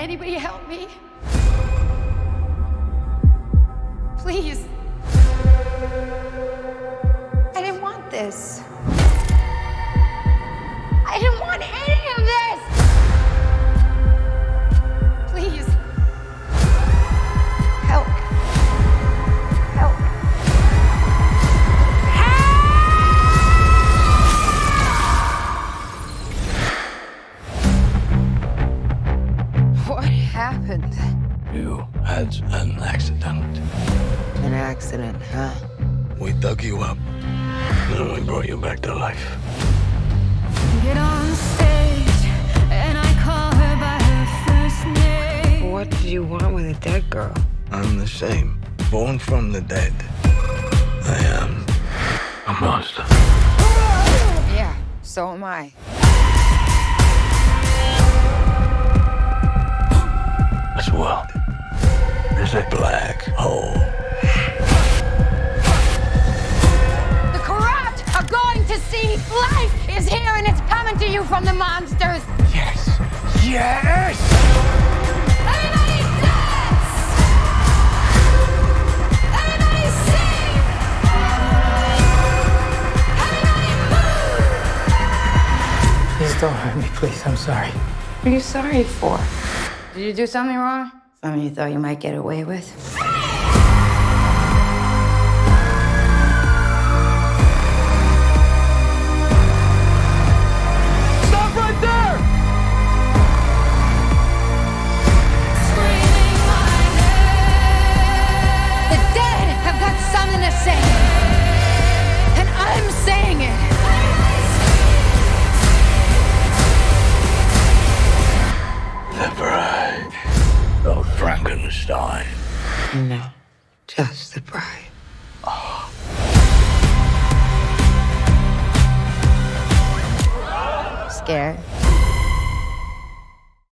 anybody help me? Please. I didn't want this. I didn't want any of this! Please. Help. Help. What happened? You had an accident. An accident, huh? We dug you up, then we brought you back to life. Get on stage, and I call her by her first name. What do you want with a dead girl? I'm the same, born from the dead. I am a monster. Yeah, so am I. This world is a black hole. The corrupt are going to see life is here and it's coming to you from the monsters. Yes! Yes! Everybody dance! Everybody sing! Everybody move! Please don't hurt me, please. I'm sorry. What are you sorry for? Did you do something wrong? Something you thought you might get away with? Stop right there! Screaming my name. The dead have got something to say. And I'm saying it. The bride of Frankenstein. No, just the bride. Scared?